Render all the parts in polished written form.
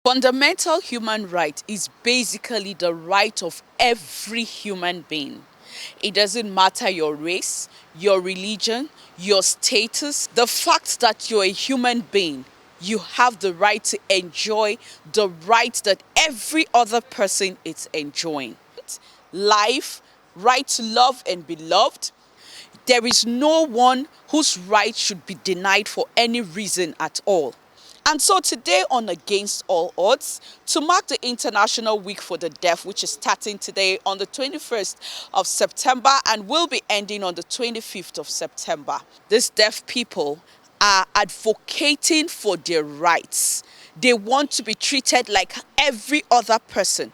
Fundamental human right is basically the right of every human being. It doesn't matter your race, your religion, your status. The fact that you're a human being, you have the right to enjoy the right that every other person is enjoying. Life, right to love and be loved. There is no one whose right should be denied for any reason at all. And so today on Against All Odds, to mark the International Week for the Deaf, which is starting today on the 21st of September and will be ending on the 25th of September, these deaf people are advocating for their rights. They want to be treated like every other person.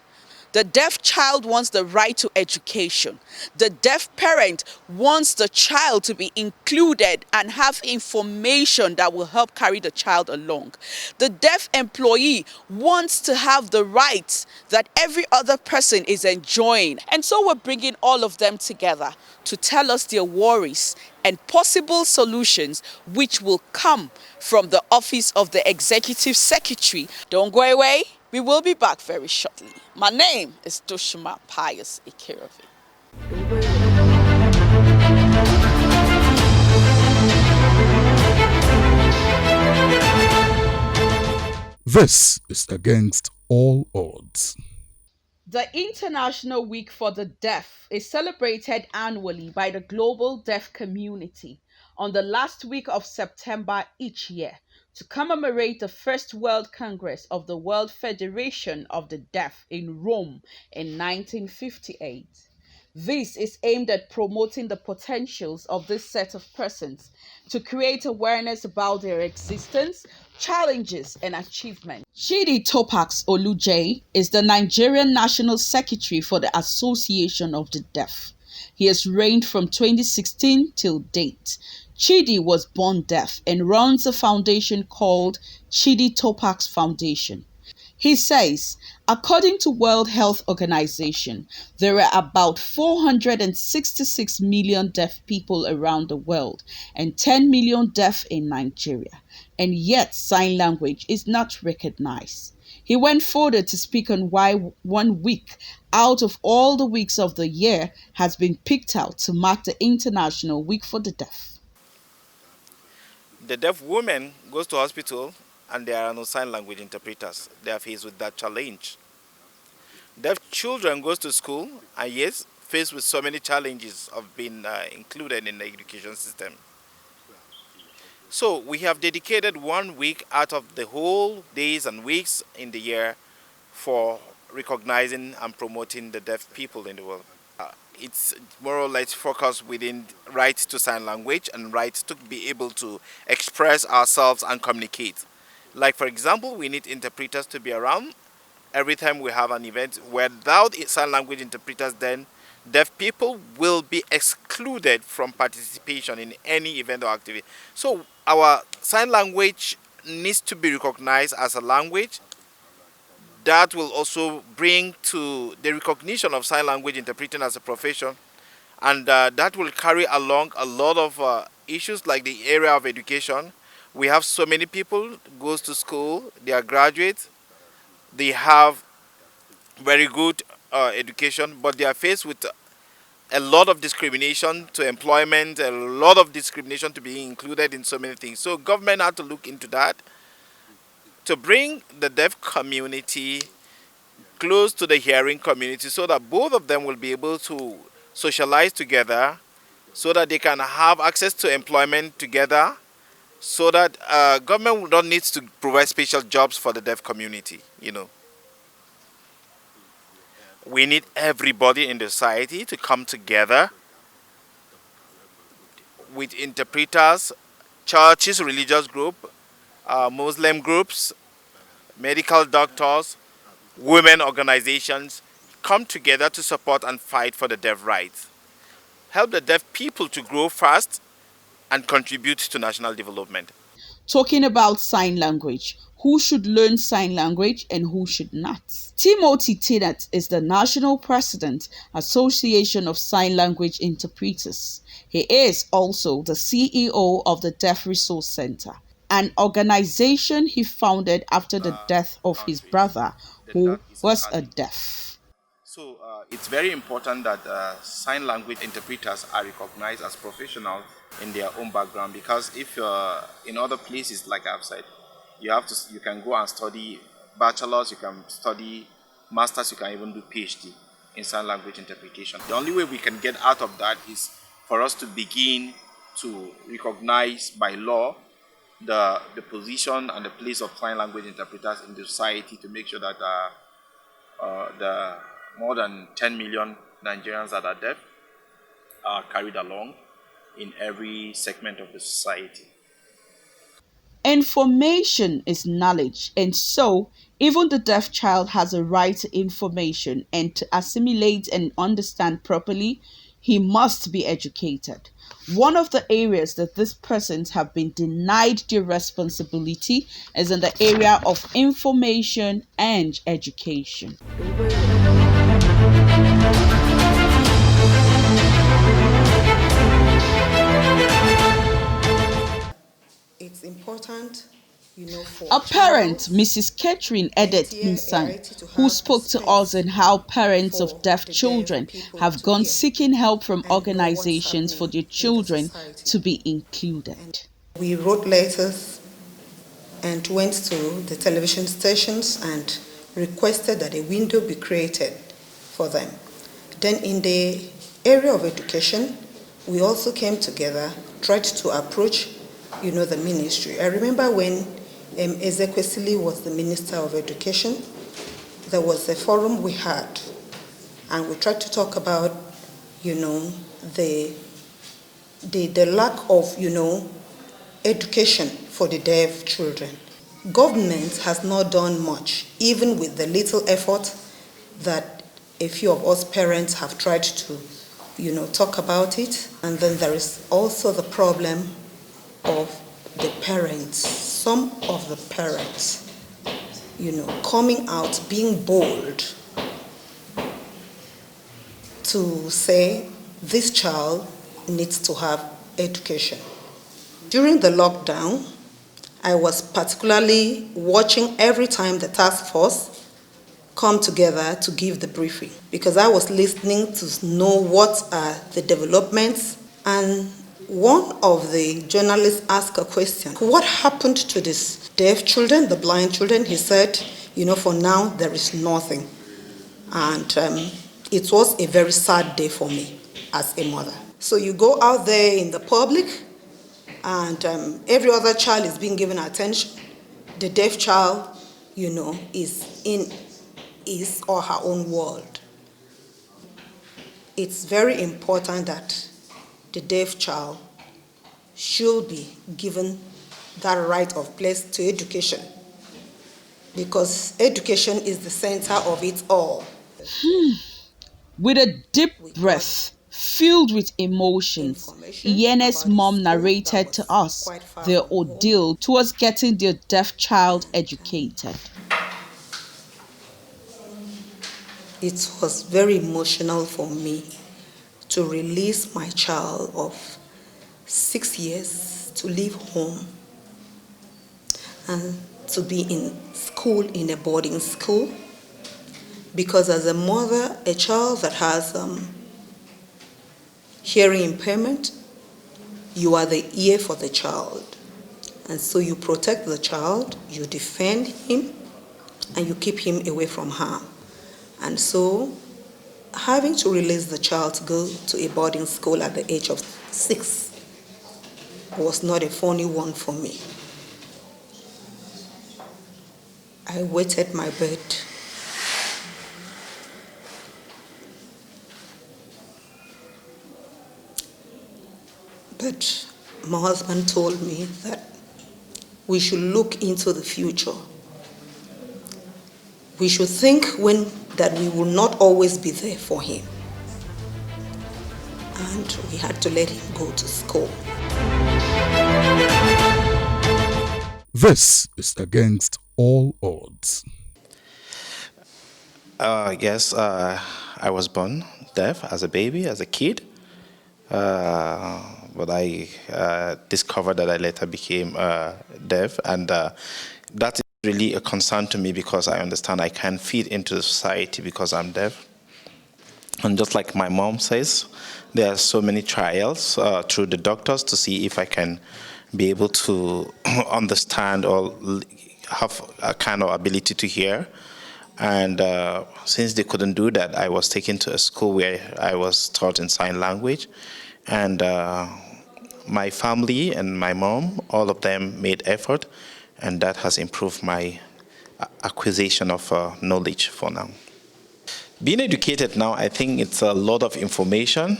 The deaf child wants the right to education. The deaf parent wants the child to be included and have information that will help carry the child along. The deaf employee wants to have the rights that every other person is enjoying. And so we're bringing all of them together to tell us their worries and possible solutions which will come from the office of the Executive Secretary. Don't go away. We will be back very shortly. My name is Dushima Pius Ikirovi. This is Against All Odds. The International Week for the Deaf is celebrated annually by the global deaf community on the last week of September each year to commemorate the First World Congress of the World Federation of the Deaf in Rome in 1958. This is aimed at promoting the potentials of this set of persons to create awareness about their existence, challenges, and achievements. Chidi Topax Olujay is the Nigerian National Secretary for the Association of the Deaf. He has reigned from 2016 till date. Chidi was born deaf and runs a foundation called Chidi Topax Foundation. He says, according to World Health Organization, there are about 466 million deaf people around the world and 10 million deaf in Nigeria, and yet sign language is not recognized. He went further to speak on why 1 week out of all the weeks of the year has been picked out to mark the International Week for the Deaf. The deaf woman goes to hospital and there are no sign language interpreters. They are faced with that challenge. Deaf children goes to school and yes, faced with so many challenges of being included in the education system. So we have dedicated 1 week out of the whole days and weeks in the year for recognizing and promoting the deaf people in the world. It's more or less focused within rights to sign language and rights to be able to express ourselves and communicate. Like for example, we need interpreters to be around every time we have an event. Without sign language interpreters, then deaf people will be excluded from participation in any event or activity. So our sign language needs to be recognized as a language. That will also bring to the recognition of sign language interpreting as a profession, and that will carry along a lot of issues like the area of education. We have so many people goes to school, they are graduates, they have very good education, but they are faced with a lot of discrimination to employment, a lot of discrimination to being included in so many things. So government had to look into that to bring the deaf community close to the hearing community so that both of them will be able to socialize together, so that they can have access to employment together, so that government don't need to provide special jobs for the deaf community, you know. We need everybody in the society to come together with interpreters, churches, religious group, Muslim groups, medical doctors, women organizations come together to support and fight for the deaf rights. Help the deaf people to grow fast and contribute to national development. Talking about sign language, who should learn sign language and who should not. Timothy Tinnett is the National President, Association of Sign Language Interpreters. He is also the CEO of the Deaf Resource Center, an organization he founded after the death of his Countries, brother, then who that is a was a challenge. deaf. So it's very important that sign language interpreters are recognized as professionals in their own background, because if you're in other places like I've said, you can go and study bachelor's, you can study masters, you can even do PhD in sign language interpretation. The only way we can get out of that is for us to begin to recognize by law the position and the place of sign language interpreters in the society, to make sure that the more than 10 million Nigerians that are deaf are carried along in every segment of the society. Information is knowledge, and so even the deaf child has a right to information, and to assimilate and understand properly, he must be educated. One of the areas that these persons have been denied their responsibility is in the area of information and education. It's important, for A a child parent, Mrs. Catherine Edith NTA Nsang, AIT to who have a spoke to us space on how parents of for deaf the deaf children people have to gone hear seeking help from and know what's organizations for happening their in the children society. to be included. And we wrote letters and went to the television stations and requested that a window be created for them. Then in the area of education, we also came together, tried to approach, the ministry. I remember when Ezekwesili was the Minister of Education, there was a forum we had, and we tried to talk about, the lack of, education for the deaf children. Government has not done much, even with the little effort that a few of us parents have tried to, talk about it. And then there is also the problem of the parents, some of the parents, coming out, being bold to say this child needs to have education. During the lockdown, I was particularly watching every time the task force come together to give the briefing, because I was listening to know what are the developments. And one of the journalists asked a question: what happened to these deaf children, the blind children? He said, for now there is nothing. And it was a very sad day for me as a mother. So you go out there in the public, and every other child is being given attention. The deaf child, is in his or her own world. It's very important that the deaf child should be given that right of place to education, because education is the center of it all. With a deep We got breath filled with emotions, information Iyene's about a mom school that narrated to was us quite far their from home. ordeal towards getting their deaf child educated. It was very emotional for me to release my child of 6 years to leave home and to be in school, in a boarding school, because as a mother, a child that has hearing impairment, you are the ear for the child. And so you protect the child, you defend him, and you keep him away from harm. And so having to release the child to go to a boarding school at the age of 6 was not a funny one for me. I wetted my bed. But my husband told me that we should look into the future. we should think that we will not always be there for him. And we had to let him go to school. This is Against All Odds. Yes, I was born deaf as a baby, as a kid. But I discovered that I later became deaf, and that is really a concern to me because I understand I can't fit into the society because I'm deaf. And just like my mom says, there are so many trials through the doctors to see if I can be able to understand or have a kind of ability to hear. And since they couldn't do that, I was taken to a school where I was taught in sign language. And my family and my mom, all of them made effort, and that has improved my acquisition of knowledge for now. Being educated now, I think it's a lot of information,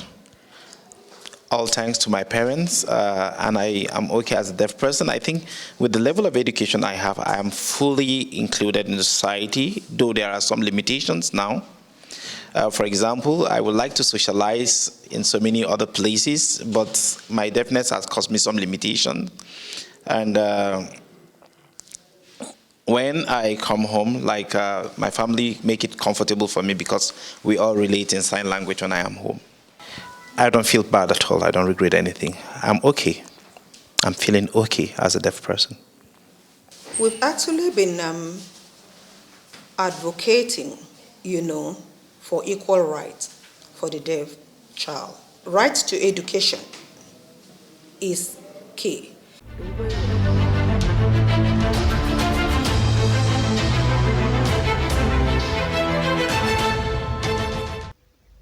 all thanks to my parents, and I am okay as a deaf person. I think with the level of education I have, I am fully included in the society, though there are some limitations now. For example, I would like to socialize in so many other places, but my deafness has caused me some limitation. And when I come home, like my family make it comfortable for me because we all relate in sign language when I am home. I don't feel bad at all. I don't regret anything. I'm okay. I'm feeling okay as a deaf person. We've actually been advocating, for equal rights for the deaf child. Right to education is key.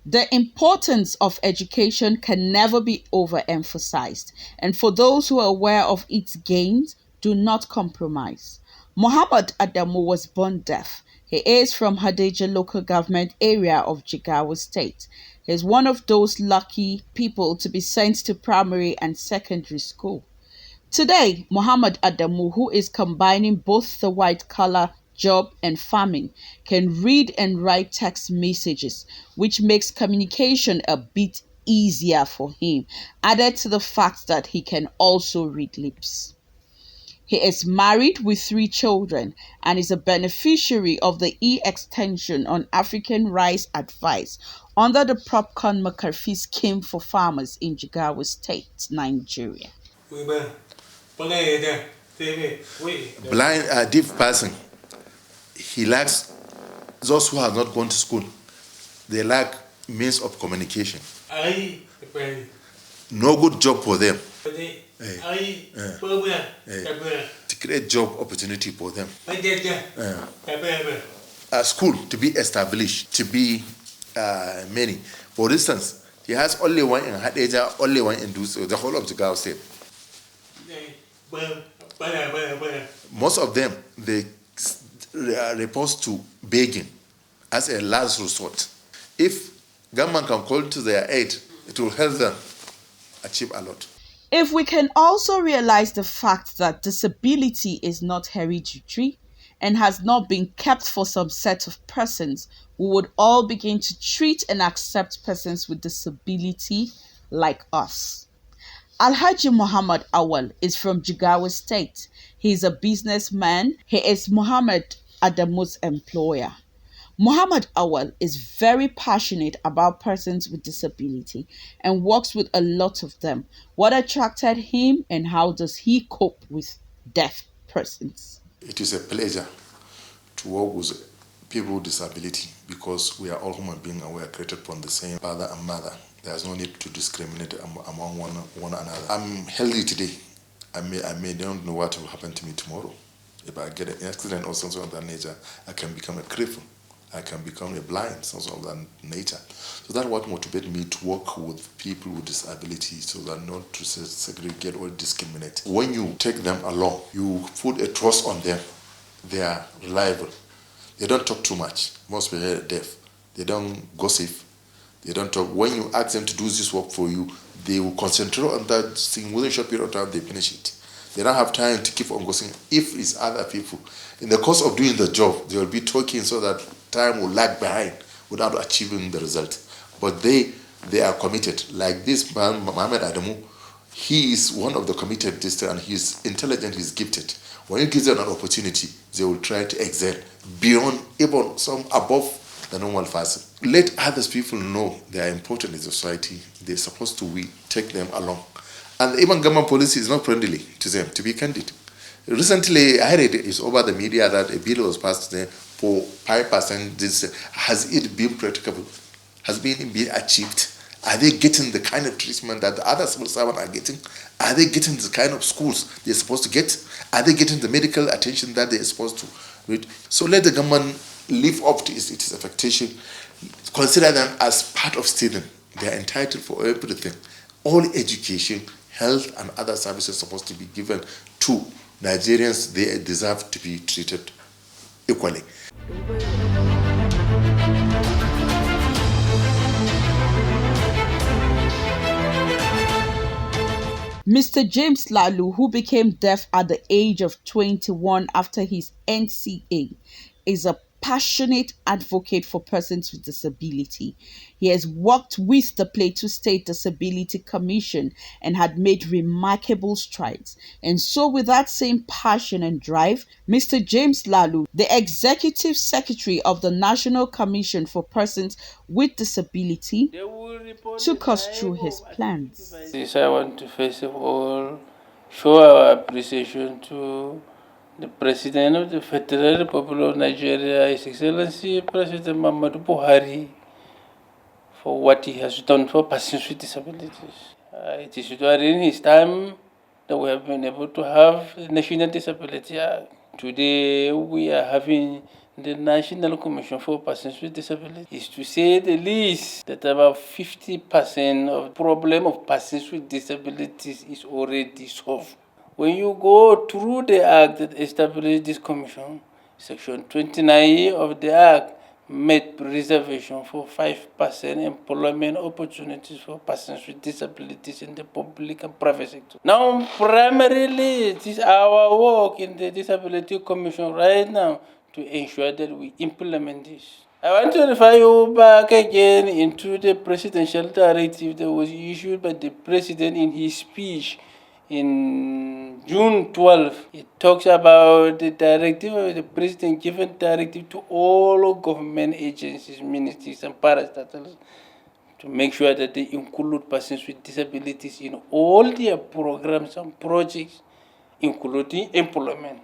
The importance of education can never be overemphasized, and for those who are aware of its gains, do not compromise. Muhammad Adamu was born deaf. He is from Hadejia local government area of Jigawa State. He is one of those lucky people to be sent to primary and secondary school. Today, Muhammad Adamu, who is combining both the white collar job and farming, can read and write text messages, which makes communication a bit easier for him, added to the fact that he can also read lips. He is married with 3 children and is a beneficiary of the e-extension on African rice advice under the Popcorn McCarthy scheme for farmers in Jigawa State, Nigeria. Blind, deaf person, he lacks, those who have not gone to school, they lack means of communication. No good job for them. To create job opportunity for them. A school to be established, to be many. For instance, he has only one in Hadejia, only one in Duso, the whole of Jigawa State. Most of them, they report to begging as a last resort. If government can call to their aid, it will help them achieve a lot. If we can also realize the fact that disability is not hereditary and has not been kept for some set of persons, we would all begin to treat and accept persons with disability like us. Alhaji Muhammad Awal is from Jigawa State. He is a businessman. He is Muhammad Adamu's employer. Muhammad Awal is very passionate about persons with disability and works with a lot of them. What attracted him and how does he cope with deaf persons? It is a pleasure to work with people with disability because we are all human beings and we are created from the same father and mother. There's no need to discriminate among one another. I'm healthy today. I may don't know what will happen to me tomorrow. If I get an accident or something of that nature, I can become a cripple. I can become a blind, something of that nature. So that's what motivates me to work with people with disabilities so that not to segregate or discriminate. When you take them along, you put a trust on them. They are reliable. They don't talk too much. Most people are deaf. They don't gossip. They don't talk. When you ask them to do this work for you, they will concentrate on that thing. Within a short period of time, they finish it. They don't have time to keep on going. If it's other people, in the course of doing the job, they will be talking so that time will lag behind without achieving the result. But they are committed. Like this man, Mohammed Adamu, he is one of the committed district and he's intelligent, he's gifted. When you give them an opportunity, they will try to excel beyond, even some above the normal person. Let others people know they are important in society. They're supposed to take them along. And even government policy is not friendly to them, to be candid. Recently, I heard it's over the media that a bill was passed there for 5%. Has it been practicable? Has been achieved? Are they getting the kind of treatment that the other civil servants are getting? Are they getting the kind of schools they're supposed to get? Are they getting the medical attention that they're supposed to read? So let the government live up to its expectation. Consider them as part of students. They are entitled for everything. All education, health, and other services are supposed to be given to Nigerians. They deserve to be treated equally. Mr. James Lalu, who became deaf at the age of 21 after his NCA, is a passionate advocate for persons with disability. He has worked with the Plateau State Disability Commission and had made remarkable strides. And so, with that same passion and drive, Mr. James Lalu, the Executive Secretary of the National Commission for Persons with Disability, took us through his plans. I want to first of all show our appreciation to the President of the Federal Republic of Nigeria, His Excellency President Muhammadu Buhari, for what he has done for persons with disabilities. It is during his time that we have been able to have the National Disability Act. Today we are having the National Commission for Persons with Disabilities. Is to say the least that about 50% of the problem of persons with disabilities is already solved. When you go through the act that established this commission, Section 29 of the act made reservation for 5% employment opportunities for persons with disabilities in the public and private sector. Now, primarily, it is our work in the Disability Commission right now to ensure that we implement this. I want to refer you back again into the presidential directive that was issued by the president in his speech in June 12. It talks about the directive of the president giving directive to all government agencies, ministries, and parastatals to make sure that they include persons with disabilities in all their programs and projects, including employment.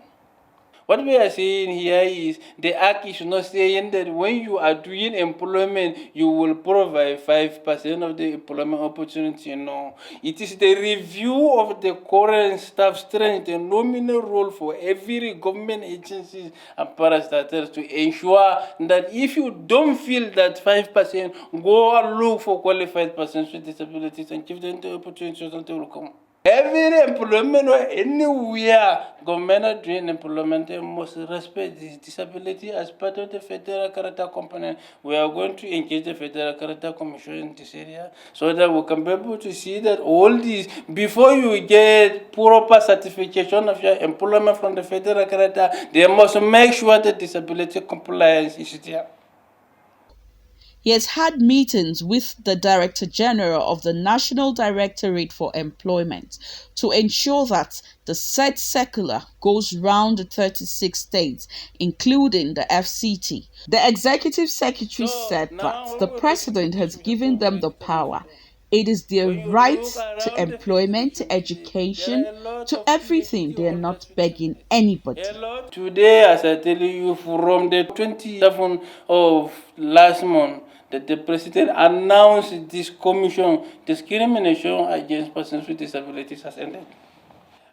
What we are saying here is the act is not saying that when you are doing employment, you will provide 5% of the employment opportunity. No. It is the review of the current staff strength and nominal role for every government agencies and parastatals to ensure that if you don't feel that 5%, go and look for qualified persons with disabilities and give them the opportunities until they will come. Every employment or anywhere government are doing employment, they must respect this disability as part of the federal character component. We are going to engage the Federal Character Commission in this area so that we can be able to see that all these, before you get proper certification of your employment from the federal character, they must make sure that disability compliance is there. He has had meetings with the Director General of the National Directorate for Employment to ensure that the said circular goes round the 36 states, including the FCT. The Executive Secretary said that the President has given them the power. It is their right to employment, to education, to everything. They are not begging anybody. Today, as I tell you, from the 27th of last month, that the President announced this commission, discrimination against persons with disabilities has ended.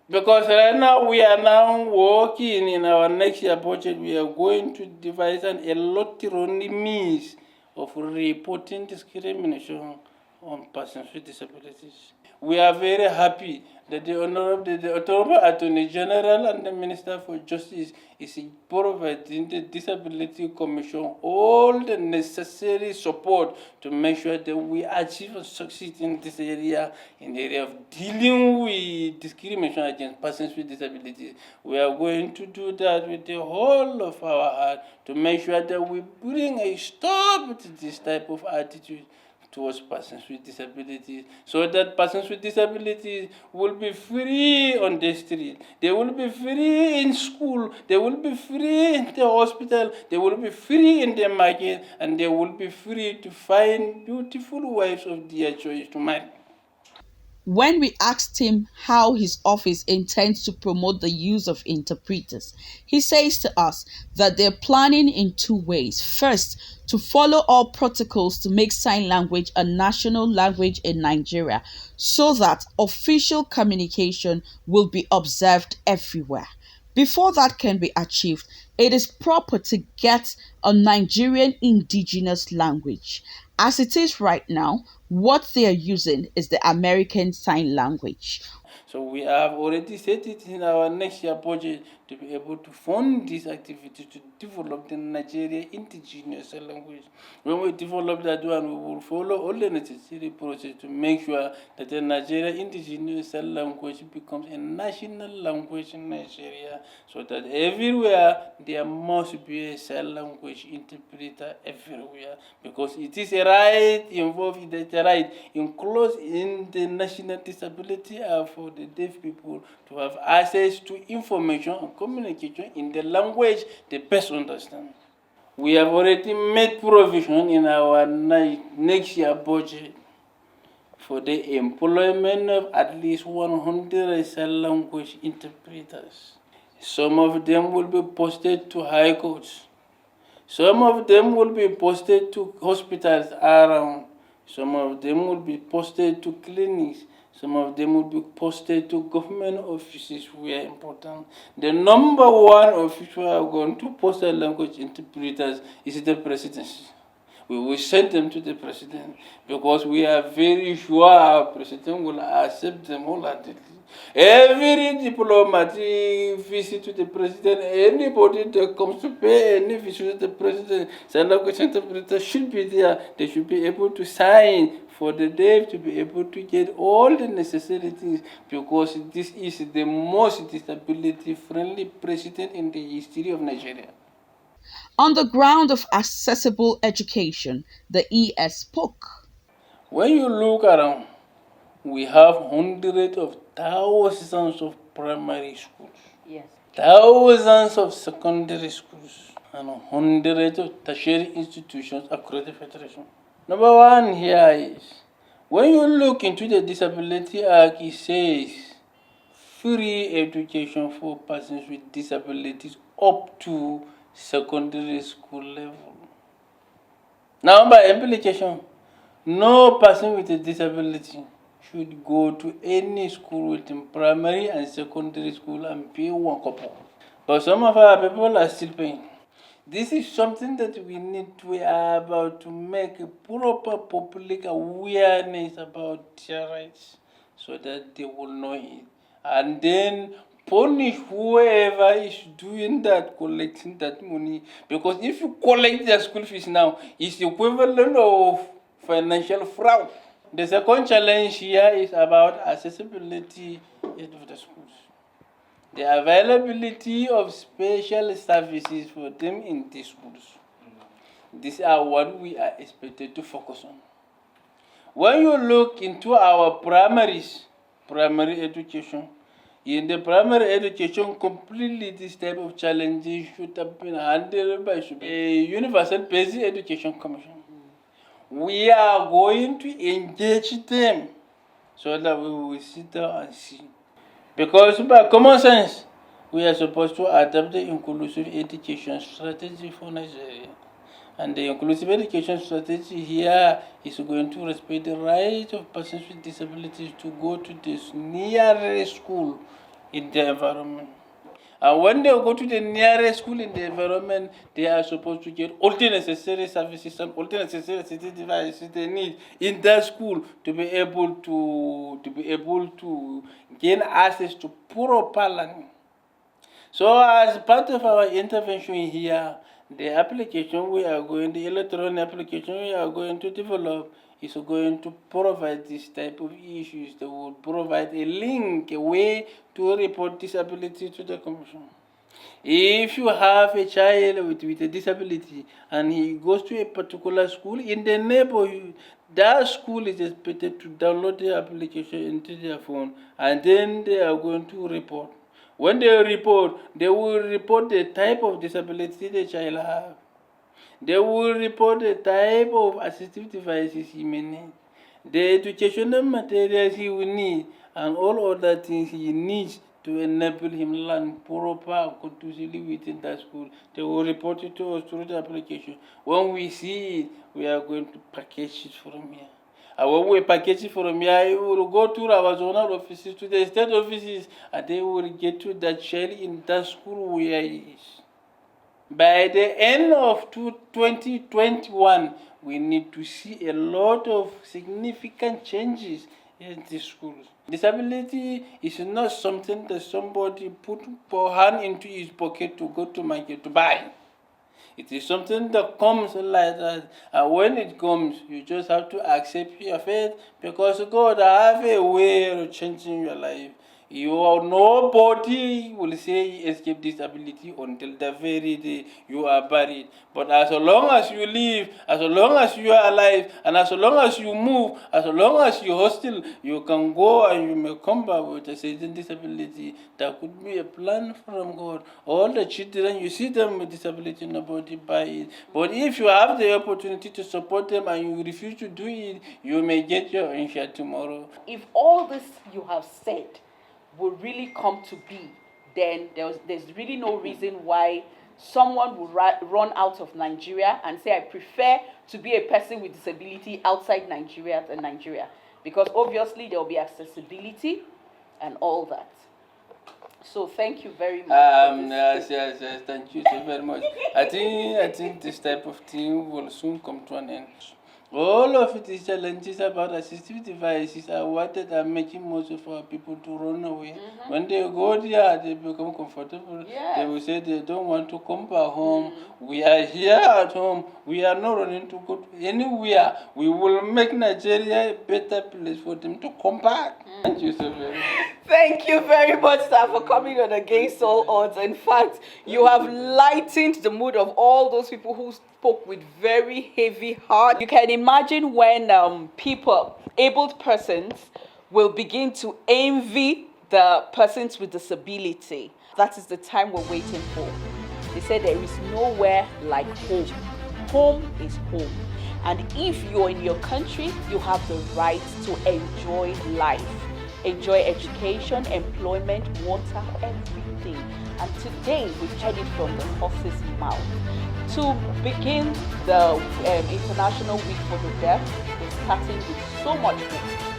Because right now we are now working in our next year budget, we are going to devise an electronic means of reporting discrimination on persons with disabilities. We are very happy that the Honorable Attorney General and the Minister for Justice is providing the Disability Commission all the necessary support to make sure that we achieve and succeed in this area, in the area of dealing with discrimination against persons with disabilities. We are going to do that with the whole of our heart to make sure that we bring a stop to this type of attitude towards persons with disabilities, so that persons with disabilities will be free on the street, they will be free in school, they will be free in the hospital, they will be free in the market, and they will be free to find beautiful wives of their choice to marry. When we asked him how his office intends to promote the use of interpreters, he says to us that they're planning in two ways. First, to follow all protocols to make sign language a national language in Nigeria so that official communication will be observed everywhere. Before that can be achieved, it is proper to get a Nigerian indigenous language. As it is right now, what they are using is the American Sign Language. So we have already set it in our next year budget to be able to fund these activities to develop the Nigeria indigenous language. When we develop that one, we will follow all the necessary process to make sure that the Nigeria indigenous language becomes a national language in Nigeria, so that everywhere there must be a sign language interpreter everywhere, because it is a right involved, it is a right enclosed in the National Disability Act for the deaf people to have access to information and communication in the language they best understand. We have already made provision in our next year budget for the employment of at least 100 sign language interpreters. Some of them will be posted to high courts. Some of them will be posted to hospitals around. Some of them will be posted to clinics. Some of them will be posted to government offices where important. The number one office we are going to post language interpreters is the presidency. We will send them to the president because we are very sure our president will accept them wholeheartedly. Every diplomatic visit to the president, anybody that comes to pay any visit to the president, sign language interpreter should be there. They should be able to sign for the deaf to be able to get all the necessary things, because this is the most disability friendly president in the history of Nigeria. On the ground of accessible education, the ES spoke. When you look around, we have hundreds of thousands of primary schools, thousands of secondary schools, and hundreds of tertiary institutions across the Federation. Number one here is, when you look into the Disability Act, it says free education for persons with disabilities up to secondary school level. Now, by implication, no person with a disability should go to any school within primary and secondary school and pay one couple. But some of our people are still paying. This is something that we need to be about to make a proper public awareness about their rights so that they will know it. And then punish whoever is doing that, collecting that money. Because if you collect their school fees now, it's equivalent of financial fraud. The second challenge here is about accessibility of the schools. The availability of special services for them in the schools. These are what we are expected to focus on. When you look into our primary education, in the primary education, completely this type of challenges should have been handled by a universal basic education commission. We are going to engage them so that we will sit down and see. Because by common sense, we are supposed to adopt the inclusive education strategy for Nigeria. And the inclusive education strategy here is going to respect the right of persons with disabilities to go to this nearest school in their environment. And when they go to the nearest school in the environment, they are supposed to get all the necessary services and all the necessary assistive devices they need in that school to be able to gain access to proper learning. So as part of our intervention here, the electronic application we are going to develop is going to provide this type of issues. They will provide a link, a way to report disability to the Commission. If you have a child with a disability and he goes to a particular school in the neighborhood, that school is expected to download the application into their phone, and then they are going to report. When they report, they will report the type of disability the child has. They will report the type of assistive devices he may need, the educational materials he will need, and all other things he needs to enable him learn proper and conclusively within that school. They will report it to us through the application. When we see it, we are going to package it from here. And when we package it from here, it will go to our zonal offices, to the state offices, and they will get to that child in that school where he is. By the end of 2021, we need to see a lot of significant changes in the schools. Disability is not something that somebody put hand into his pocket to go to market to buy. It is something that comes like that, and when it comes, you just have to accept your fate, because God have a way of changing your life. Nobody will say you escape disability until the very day you are buried. But as long as you live, as long as you are alive, and as long as you move, as long as you hustle, you can go and you may come back with a certain disability. That could be a plan from God. All the children, you see them with disability, nobody buy it. But if you have the opportunity to support them and you refuse to do it, you may get your own share tomorrow. If all this you have said would really come to be, then there's really no reason why someone would run out of Nigeria and say, I prefer to be a person with disability outside Nigeria than Nigeria. Because obviously there will be accessibility and all that. So thank you very much. Yes, thank you so very much. I think this type of thing will soon come to an end. All of these challenges about assistive devices are what are making most of our people to run away. Mm-hmm. When they go there, they become comfortable. Yes. They will say they don't want to come back home. Mm-hmm. We are here at home. We are not running to go to anywhere. We will make Nigeria a better place for them to come back. Mm. Thank you so very much. Thank you very much, sir, for coming on Against All Odds. In fact, you have lightened the mood of all those people who spoke with very heavy heart. You can imagine when people, abled persons, will begin to envy the persons with disability. That is the time we're waiting for. They said there is nowhere like home. Home is home. And if you're in your country, you have the right to enjoy life. Enjoy education, employment, water, everything. And today we've heard it from the horse's mouth. To begin the International Week for the Deaf, we're starting with so much hope.